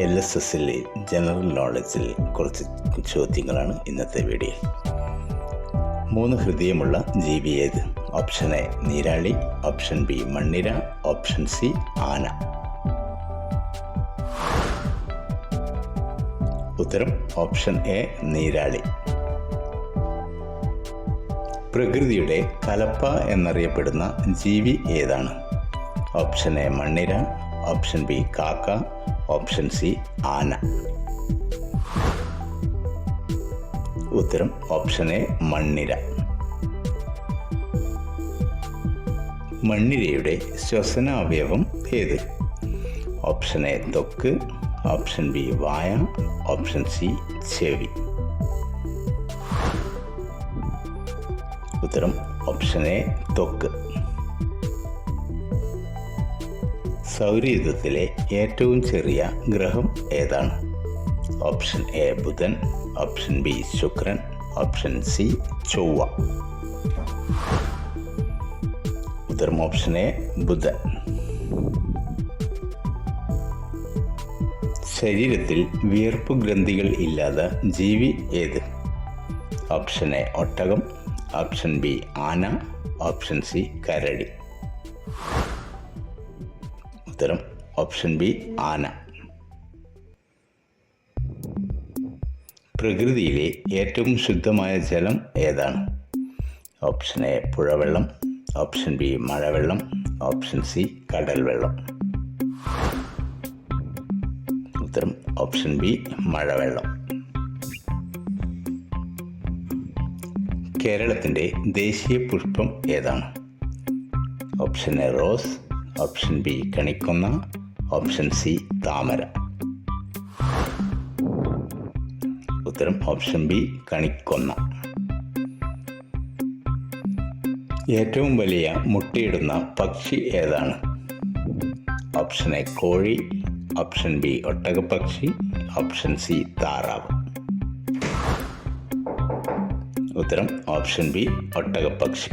LSSലെ general നോളജിൽ കുറച്ച് ചോദ്യങ്ങളാണ് ഇന്നത്തെ വീഡിയോ. 3 ഹൃദയമുള്ള ജീവി ഏത്? Option A Neerali, option B മണ്ണിര, ഓപ്ഷൻ സി ആന. ഉത്തരം ഓപ്ഷൻ എ നീരാളി. പ്രകൃതിയുടെ കലപ്പ എന്നറിയപ്പെടുന്ന ജീവി ഏതാണ്? ഓപ്ഷൻ എ മണ്ണിര, ഓപ്ഷൻ ബി കാക്ക, ഓപ്ഷൻ സി ആന. ഉത്തരം ഓപ്ഷൻ എ മണ്ണിര. മണ്ണിരയുടെ ശ്വസനാവയവം ഏത്? ഓപ്ഷൻ എ ത്വക്ക്, ഓപ്ഷൻ ബി വായ, ഓപ്ഷൻ സി ചെവി. ഉത്തരം ഓപ്ഷൻ എ ത്വക്ക്. സൗരയൂഥത്തിലെ ഏറ്റവും ചെറിയ ഗ്രഹം ഏതാണ്? ഓപ്ഷൻ എ ബുധൻ, ഓപ്ഷൻ ബി ശുക്രൻ, ഓപ്ഷൻ സി ചൊവ്വ. ഉത്തരം ഓപ്ഷൻ എ ബുധൻ. ശരീരത്തിൽ വിയർപ്പ് ഗ്രന്ഥികൾ ഇല്ലാത്ത ജീവി ഏത്? ഓപ്ഷൻ എ ഒട്ടകം, ഓപ്ഷൻ ബി ആന, ഓപ്ഷൻ സി കരടി. ഉത്തരം ഓപ്ഷൻ ബി ആന. പ്രകൃതിയിലെ ഏറ്റവും ശുദ്ധമായ ജലം ഏതാണ്? ഓപ്ഷൻ എ പുഴവെള്ളം, ഓപ്ഷൻ ബി മഴവെള്ളം, ഓപ്ഷൻ സി കടൽ വെള്ളം. ഉത്തരം ഓപ്ഷൻ ബി മഴവെള്ളം. കേരളത്തിൻ്റെ ദേശീയ പുഷ്പം ഏതാണ്? Option A rose, option B കണിക്കൊന്ന, ഓപ്ഷൻ സി താമര. ഉത്തരം ഓപ്ഷൻ ബി കണിക്കൊന്ന. ഏറ്റവും വലിയ മുട്ടയിടുന്ന പക്ഷി ഏതാണ്? ഓപ്ഷൻ എ കോഴി, ഓപ്ഷൻ ബി ഒട്ടകപ്പക്ഷി, ഓപ്ഷൻ സി താറാവ്. ഉത്തരം ഓപ്ഷൻ ബി ഒട്ടകപ്പക്ഷി.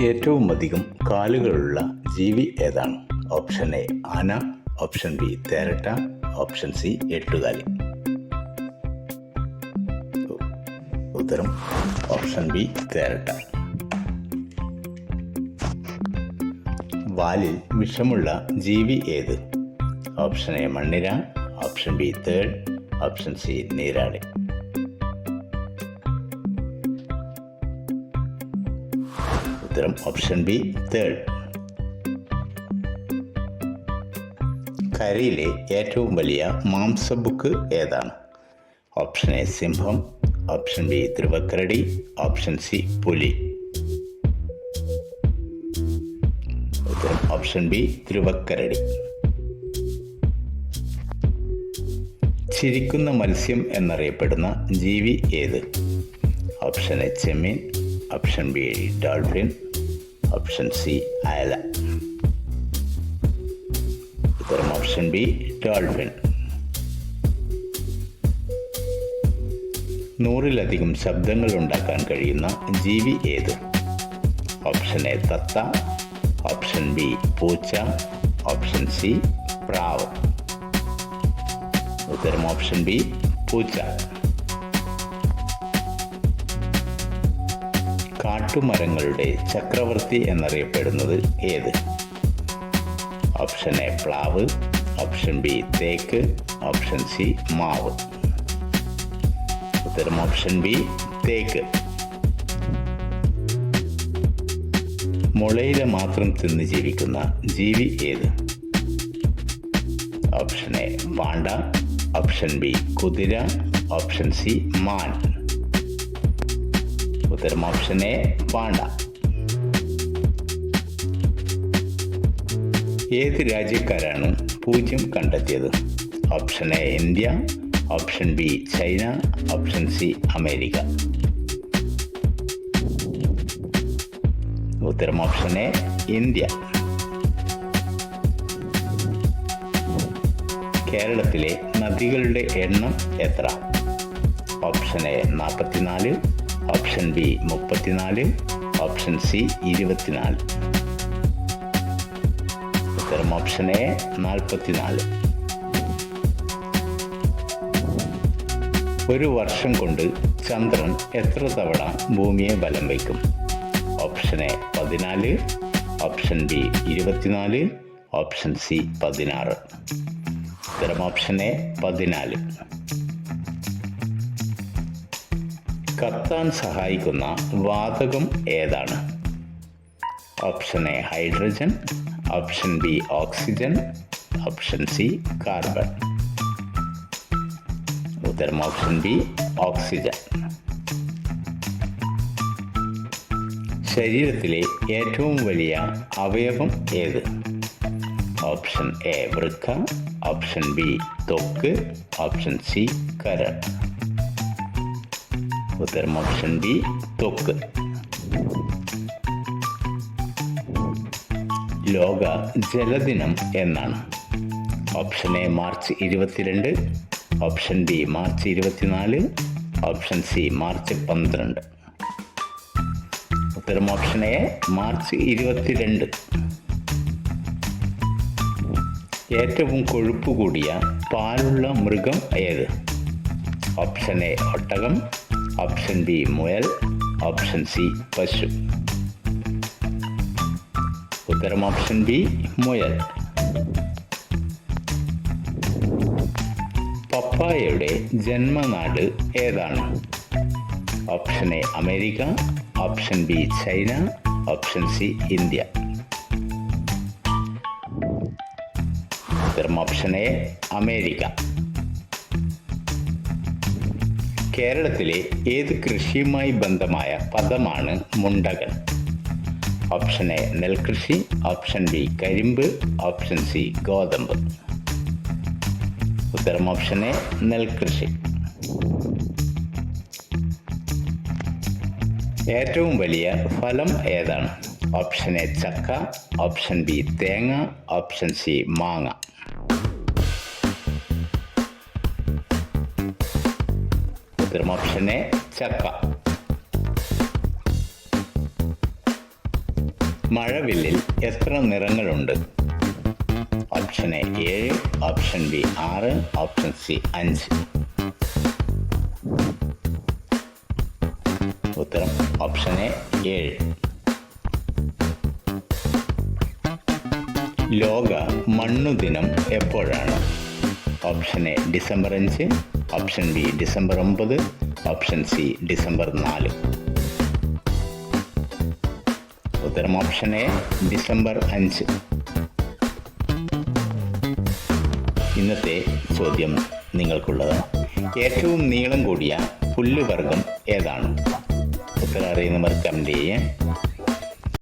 ഏറ്റവും അധികം കാലുകളുള്ള ജീവി ഏതാണ്? ഓപ്ഷൻ എ ആന, ഓപ്ഷൻ ബി തേരട്ട, ഓപ്ഷൻ സി എട്ടുകാലി. ഉത്തരം ഓപ്ഷൻ ബി തേരട്ട. വാലിൽ വിഷമുള്ള ജീവി ഏത്? ഓപ്ഷൻ എ മണ്ണിര, ഓപ്ഷൻ ബി തേൾ, ഓപ്ഷൻ സി നീരാളി. ഉത്തരം ഓപ്ഷൻ ബി തേർഡ്. കരയിലെ ഏറ്റവും വലിയ മാംസബുക്ക് ഏതാണ്? ഓപ്ഷൻ എ സിംഹം, ഓപ്ഷൻ ബി ധ്രുവക്കരടി, ഓപ്ഷൻ സി പുലി. ഉത്തരം ഓപ്ഷൻ ബി ധ്രുവക്കരടി. ചിരിക്കുന്ന മത്സ്യം എന്നറിയപ്പെടുന്ന ജീവി ഏത്? Option A Chemmeen, option B dolphin, option C അയല. ഉത്തരം ഓപ്ഷൻ ബി ഡോൾഫിൻ. 100-ലധികം ശബ്ദങ്ങൾ ഉണ്ടാക്കാൻ കഴിയുന്ന ജീവി ഏത്? ഓപ്ഷൻ എ തത്ത, ഓപ്ഷൻ ബി പൂച്ച, ഓപ്ഷൻ സി പ്രാവ്. ഉത്തരം ഓപ്ഷൻ ബി പൂച്ച. കാട്ടുമരങ്ങളുടെ ചക്രവർത്തി എന്നറിയപ്പെടുന്നത് ഏത്? ഓപ്ഷൻ എ പ്ലാവ്, ഓപ്ഷൻ ബി തേക്ക്, ഓപ്ഷൻ സി മാവ്. ഉത്തരം ഓപ്ഷൻ ബി തേക്ക്. മുളയില മാത്രം തിന്ന് ജീവിക്കുന്ന ജീവി ഏത്? Option A Panda, option B കുതിര, ഓപ്ഷൻ സി മാൻ. ഉത്തരം ഓപ്ഷൻ എ പാണ്ട. ഏത് രാജ്യക്കാരാണ് പൂജ്യം കണ്ടെത്തിയത്? Option A India, option B China, option C America. ഉത്തരം ഓപ്ഷൻ എ ഇന്ത്യ. കേരളത്തിലെ നദികളുടെ എണ്ണം എത്ര? Option A 44, option B 34, option C 24. ഉത്തരം ഓപ്ഷൻ എ 44. ഒരു വർഷം കൊണ്ട് ചന്ദ്രൻ എത്ര തവണ ഭൂമിയെ വലം വയ്ക്കും? Option A 14, option B 24, option C 16. ഉത്തരം ഓപ്ഷൻ എ 14. കത്താൻ സഹായിക്കുന്ന വാതകം ഏതാണ്? Option A hydrogen, option B oxygen, option C carbon. ഉത്തരം ഓപ്ഷൻ ബി ഓക്സിജൻ. ശരീരത്തിലെ ഏറ്റവും വലിയ അവയവം ഏത്? ഓപ്ഷൻ എ വൃക്ക, ഓപ്ഷൻ ബി ത്വക്ക്, ഓപ്ഷൻ സി കരൾ. ഉത്തരം ഓപ്ഷൻ ബി ത്വക്ക്. ലോക ജലദിനം എന്നാണ്? Option A March 22, option B March 24, option C March 12. ഉത്തരം ഓപ്ഷൻ എ മാർച്ച് 22. ഏറ്റവും കൊഴുപ്പ് കൂടിയ പാലുള്ള മൃഗം ഏത്? ഓപ്ഷൻ എ ഒട്ടകം, ഓപ്ഷൻ ബി മുയൽ, ഓപ്ഷൻ സി പശു. ഉത്തരം ഓപ്ഷൻ ബി മുയൽ. പപ്പായയുടെ ജന്മനാട് ഏതാണ്? Option A America, option B China, option C India. ഉത്തരം ഓപ്ഷൻ എ അമേരിക്ക. കേരളത്തിലെ ഏത് കൃഷിയുമായി ബന്ധമായ പദമാണ് മുണ്ടകൻ? ഓപ്ഷൻ എ നെൽകൃഷി, ഓപ്ഷൻ ബി കരിമ്പ്, ഓപ്ഷൻ സി ഗോതമ്പ്. ഉത്തരം ഓപ്ഷൻ എ നെൽകൃഷി. ഏറ്റവും വലിയ ഫലം ഏതാണ്? ഓപ്ഷൻ എ ചക്ക, ഓപ്ഷൻ ബി തേങ്ങ, ഓപ്ഷൻ സി മാങ്ങ. ഉത്തരം ഓപ്ഷൻ എ ചക്ക. മഴവില്ലിൽ എത്ര നിറങ്ങളുണ്ട്? Option A 7, option B 6, option C 5. ഉത്തരം ഓപ്ഷൻ എ 7. ലോക മണ്ണുദിനം എപ്പോഴാണ്? Option A December 5, option B December 9, option C December 4. ഉത്തരം ഓപ്ഷൻ എ ഡിസംബർ 5. ഇന്നത്തെ ചോദ്യം നിങ്ങൾക്കുള്ളത്. ഏറ്റവും നീളം കൂടിയ പുല്ലുവർഗം ഏതാണ്? ഉത്തരം അറിയുന്നവർ കമന്റ് ചെയ്യാം.